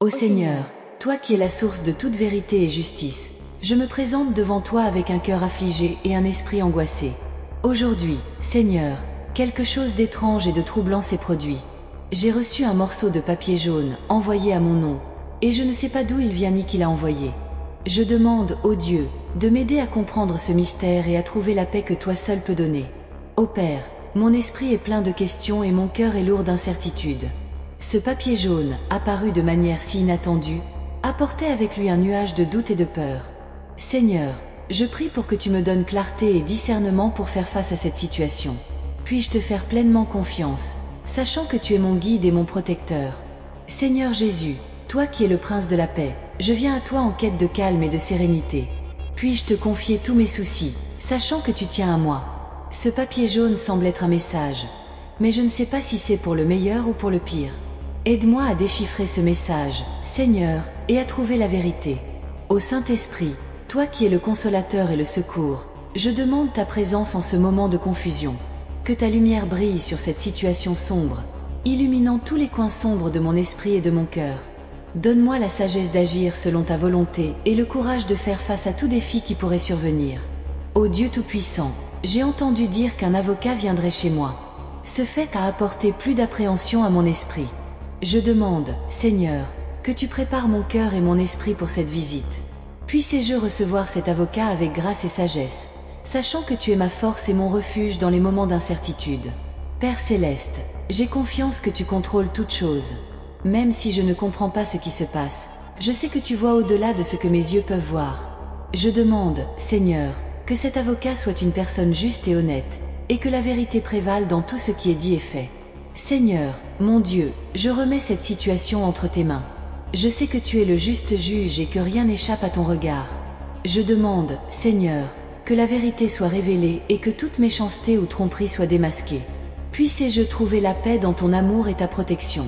Ô Seigneur, toi qui es la source de toute vérité et justice, je me présente devant toi avec un cœur affligé et un esprit angoissé. Aujourd'hui, Seigneur, quelque chose d'étrange et de troublant s'est produit. J'ai reçu un morceau de papier jaune envoyé à mon nom, et je ne sais pas d'où il vient ni qui l'a envoyé. Je demande, ô Dieu, de m'aider à comprendre ce mystère et à trouver la paix que toi seul peux donner. Ô Père, mon esprit est plein de questions et mon cœur est lourd d'incertitudes. Ce papier jaune, apparu de manière si inattendue, apportait avec lui un nuage de doute et de peur. Seigneur, je prie pour que tu me donnes clarté et discernement pour faire face à cette situation. Puis-je te faire pleinement confiance, sachant que tu es mon guide et mon protecteur. Seigneur Jésus, toi qui es le prince de la paix, je viens à toi en quête de calme et de sérénité. Puis-je te confier tous mes soucis, sachant que tu tiens à moi. Ce papier jaune semble être un message, mais je ne sais pas si c'est pour le meilleur ou pour le pire. Aide-moi à déchiffrer ce message, Seigneur, et à trouver la vérité. Ô Saint-Esprit, toi qui es le consolateur et le secours, je demande ta présence en ce moment de confusion. Que ta lumière brille sur cette situation sombre, illuminant tous les coins sombres de mon esprit et de mon cœur. Donne-moi la sagesse d'agir selon ta volonté et le courage de faire face à tout défi qui pourrait survenir. Ô Dieu Tout-Puissant, j'ai entendu dire qu'un avocat viendrait chez moi. Ce fait a apporté plus d'appréhension à mon esprit. Je demande, Seigneur, que tu prépares mon cœur et mon esprit pour cette visite. Puissé-je recevoir cet avocat avec grâce et sagesse, sachant que tu es ma force et mon refuge dans les moments d'incertitude. Père Céleste, j'ai confiance que tu contrôles toutes choses. Même si je ne comprends pas ce qui se passe, je sais que tu vois au-delà de ce que mes yeux peuvent voir. Je demande, Seigneur, que cet avocat soit une personne juste et honnête, et que la vérité prévale dans tout ce qui est dit et fait. Seigneur, mon Dieu, je remets cette situation entre tes mains. Je sais que tu es le juste juge et que rien n'échappe à ton regard. Je demande, Seigneur, que la vérité soit révélée et que toute méchanceté ou tromperie soit démasquée. Puissé-je trouver la paix dans ton amour et ta protection.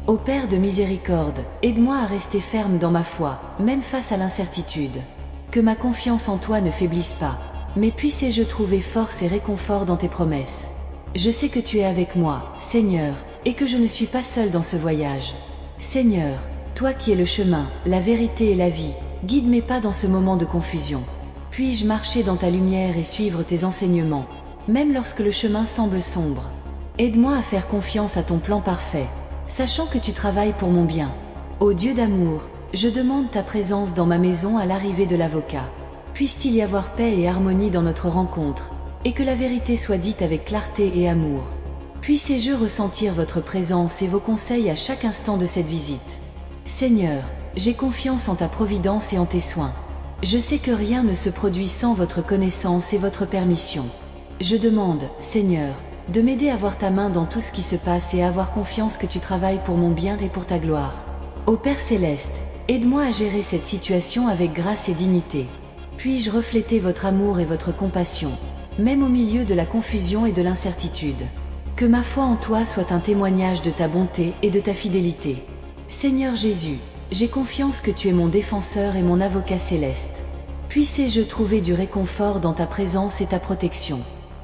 Ô Père de miséricorde, aide-moi à rester ferme dans ma foi, même face à l'incertitude. Que ma confiance en toi ne faiblisse pas, mais puissé-je trouver force et réconfort dans tes promesses. Je sais que tu es avec moi, Seigneur, et que je ne suis pas seul dans ce voyage. Seigneur, toi qui es le chemin, la vérité et la vie, guide mes pas dans ce moment de confusion. Puis-je marcher dans ta lumière et suivre tes enseignements, même lorsque le chemin semble sombre. Aide-moi à faire confiance à ton plan parfait, sachant que tu travailles pour mon bien. Ô Dieu d'amour, je demande ta présence dans ma maison à l'arrivée de l'avocat. Puisse-t-il y avoir paix et harmonie dans notre rencontre, et que la vérité soit dite avec clarté et amour. Puissé-je ressentir votre présence et vos conseils à chaque instant de cette visite. Seigneur, j'ai confiance en ta providence et en tes soins. Je sais que rien ne se produit sans votre connaissance et votre permission. Je demande, Seigneur, de m'aider à voir ta main dans tout ce qui se passe et à avoir confiance que tu travailles pour mon bien et pour ta gloire. Ô Père Céleste, aide-moi à gérer cette situation avec grâce et dignité. Puis-je refléter votre amour et votre compassion, même au milieu de la confusion et de l'incertitude. Que ma foi en toi soit un témoignage de ta bonté et de ta fidélité. Seigneur Jésus, j'ai confiance que tu es mon défenseur et mon avocat céleste. Puissé-je trouver du réconfort dans ta présence et ta protection.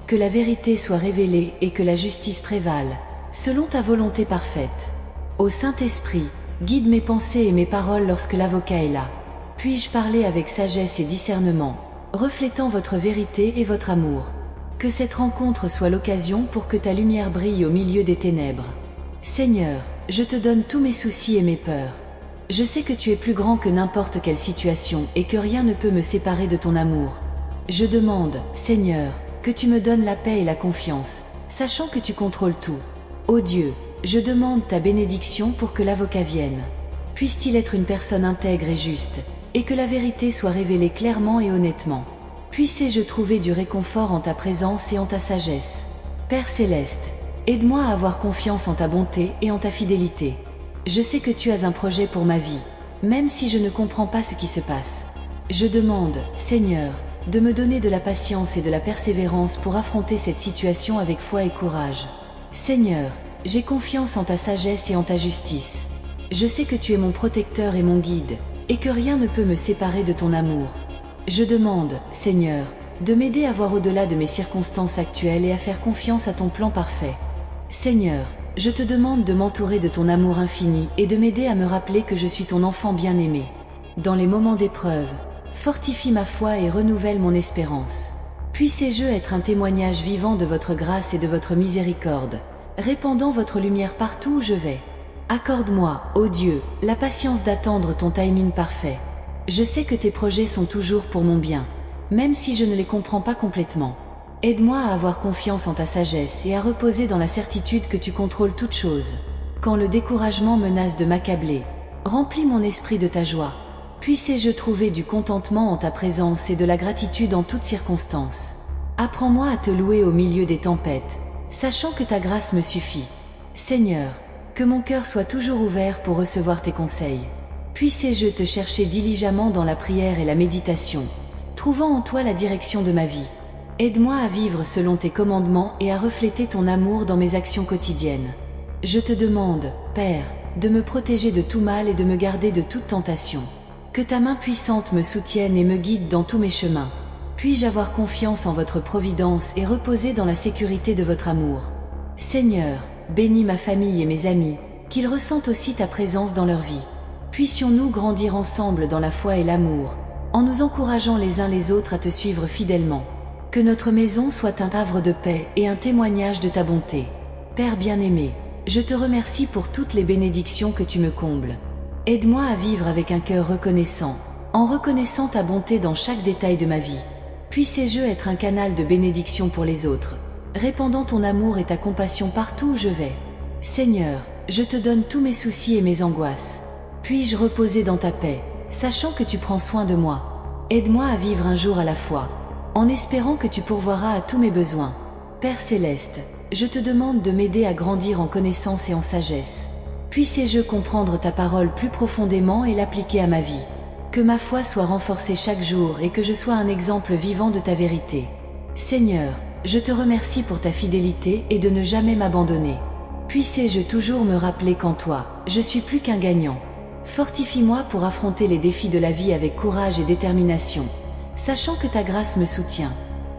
Que la vérité soit révélée et que la justice prévale, selon ta volonté parfaite. Ô Saint-Esprit, guide mes pensées et mes paroles lorsque l'avocat est là. Puis-je parler avec sagesse et discernement, reflétant votre vérité et votre amour. Que cette rencontre soit l'occasion pour que ta lumière brille au milieu des ténèbres. Seigneur, je te donne tous mes soucis et mes peurs. Je sais que tu es plus grand que n'importe quelle situation et que rien ne peut me séparer de ton amour. Je demande, Seigneur, que tu me donnes la paix et la confiance, sachant que tu contrôles tout. Ô Dieu, je demande ta bénédiction pour que l'avocat vienne. Puisse-t-il être une personne intègre et juste, et que la vérité soit révélée clairement et honnêtement. Puissé-je trouver du réconfort en ta présence et en ta sagesse. Père Céleste, aide-moi à avoir confiance en ta bonté et en ta fidélité. Je sais que tu as un projet pour ma vie, même si je ne comprends pas ce qui se passe. Je demande, Seigneur, de me donner de la patience et de la persévérance pour affronter cette situation avec foi et courage. Seigneur, j'ai confiance en ta sagesse et en ta justice. Je sais que tu es mon protecteur et mon guide, et que rien ne peut me séparer de ton amour. Je demande, Seigneur, de m'aider à voir au-delà de mes circonstances actuelles et à faire confiance à ton plan parfait. Seigneur, je te demande de m'entourer de ton amour infini et de m'aider à me rappeler que je suis ton enfant bien-aimé. Dans les moments d'épreuve, fortifie ma foi et renouvelle mon espérance. Puissé-je être un témoignage vivant de votre grâce et de votre miséricorde, répandant votre lumière partout où je vais. Accorde-moi, ô Dieu, la patience d'attendre ton timing parfait. Je sais que tes projets sont toujours pour mon bien, même si je ne les comprends pas complètement. Aide-moi à avoir confiance en ta sagesse et à reposer dans la certitude que tu contrôles toutes choses. Quand le découragement menace de m'accabler, remplis mon esprit de ta joie. Puissé-je trouver du contentement en ta présence et de la gratitude en toutes circonstances. Apprends-moi à te louer au milieu des tempêtes, sachant que ta grâce me suffit. Seigneur, que mon cœur soit toujours ouvert pour recevoir tes conseils. Puissé-je te chercher diligemment dans la prière et la méditation, trouvant en toi la direction de ma vie. Aide-moi à vivre selon tes commandements et à refléter ton amour dans mes actions quotidiennes. Je te demande, Père, de me protéger de tout mal et de me garder de toute tentation. Que ta main puissante me soutienne et me guide dans tous mes chemins. Puis-je avoir confiance en votre providence et reposer dans la sécurité de votre amour. Seigneur, bénis ma famille et mes amis, qu'ils ressentent aussi ta présence dans leur vie. Puissions-nous grandir ensemble dans la foi et l'amour, en nous encourageant les uns les autres à te suivre fidèlement. Que notre maison soit un havre de paix et un témoignage de ta bonté. Père bien-aimé, je te remercie pour toutes les bénédictions que tu me combles. Aide-moi à vivre avec un cœur reconnaissant, en reconnaissant ta bonté dans chaque détail de ma vie. Puissé-je être un canal de bénédiction pour les autres, répandant ton amour et ta compassion partout où je vais. Seigneur, je te donne tous mes soucis et mes angoisses. Puis-je reposer dans ta paix, sachant que tu prends soin de moi. Aide-moi à vivre un jour à la fois, en espérant que tu pourvoiras à tous mes besoins. Père céleste, je te demande de m'aider à grandir en connaissance et en sagesse. Puissé-je comprendre ta parole plus profondément et l'appliquer à ma vie. Que ma foi soit renforcée chaque jour et que je sois un exemple vivant de ta vérité. Seigneur, je te remercie pour ta fidélité et de ne jamais m'abandonner. Puissé-je toujours me rappeler qu'en toi, je suis plus qu'un gagnant. Fortifie-moi pour affronter les défis de la vie avec courage et détermination, sachant que ta grâce me soutient.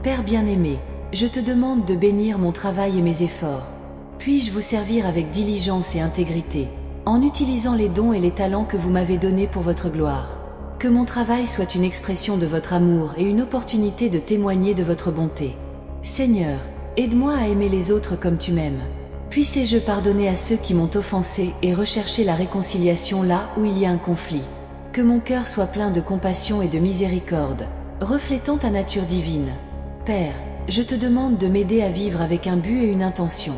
Père bien-aimé, je te demande de bénir mon travail et mes efforts. Puis-je vous servir avec diligence et intégrité, en utilisant les dons et les talents que vous m'avez donnés pour votre gloire. Que mon travail soit une expression de votre amour et une opportunité de témoigner de votre bonté. Seigneur, aide-moi à aimer les autres comme tu m'aimes. Puissé-je pardonner à ceux qui m'ont offensé et rechercher la réconciliation là où il y a un conflit. Que mon cœur soit plein de compassion et de miséricorde, reflétant ta nature divine. Père, je te demande de m'aider à vivre avec un but et une intention.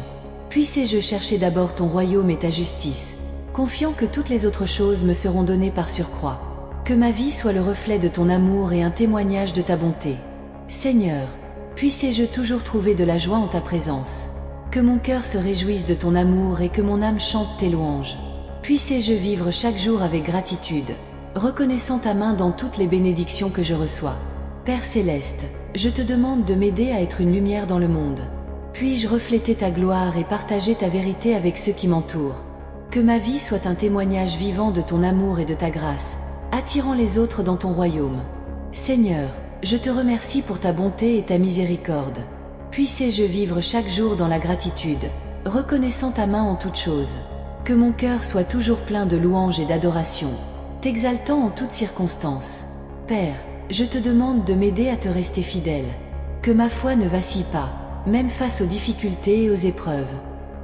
Puissé-je chercher d'abord ton royaume et ta justice, confiant que toutes les autres choses me seront données par surcroît. Que ma vie soit le reflet de ton amour et un témoignage de ta bonté. Seigneur, puissé-je toujours trouver de la joie en ta présence. Que mon cœur se réjouisse de ton amour et que mon âme chante tes louanges. Puissé-je vivre chaque jour avec gratitude, reconnaissant ta main dans toutes les bénédictions que je reçois. Père céleste, je te demande de m'aider à être une lumière dans le monde. Puis-je refléter ta gloire et partager ta vérité avec ceux qui m'entourent. Que ma vie soit un témoignage vivant de ton amour et de ta grâce, attirant les autres dans ton royaume. Seigneur, je te remercie pour ta bonté et ta miséricorde. Puissé-je vivre chaque jour dans la gratitude, reconnaissant ta main en toutes choses. Que mon cœur soit toujours plein de louanges et d'adoration, t'exaltant en toutes circonstances. Père, je te demande de m'aider à te rester fidèle. Que ma foi ne vacille pas, même face aux difficultés et aux épreuves.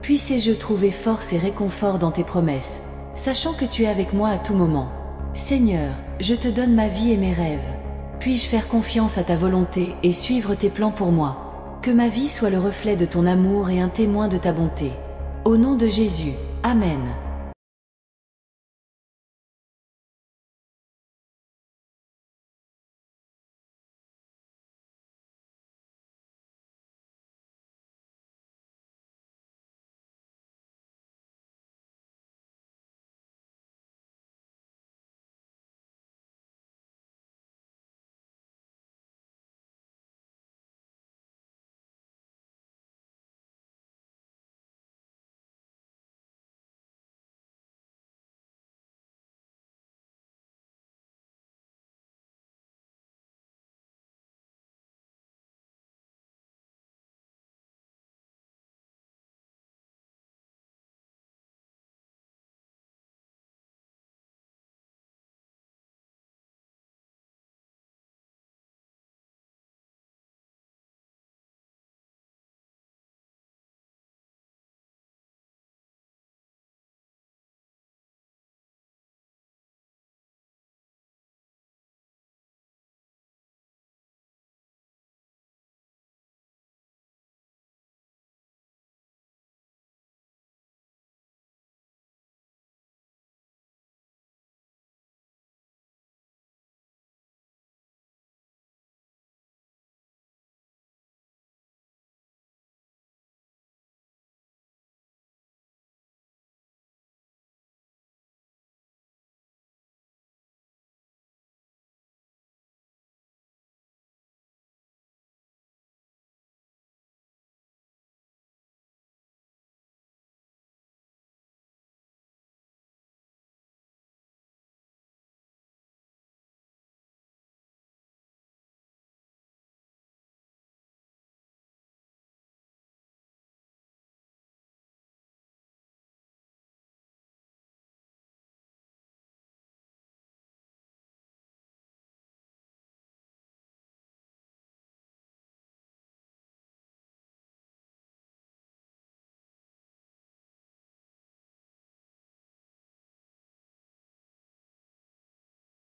Puissé-je trouver force et réconfort dans tes promesses, sachant que tu es avec moi à tout moment. Seigneur, je te donne ma vie et mes rêves. Puis-je faire confiance à ta volonté et suivre tes plans pour moi. Que ma vie soit le reflet de ton amour et un témoin de ta bonté. Au nom de Jésus, Amen.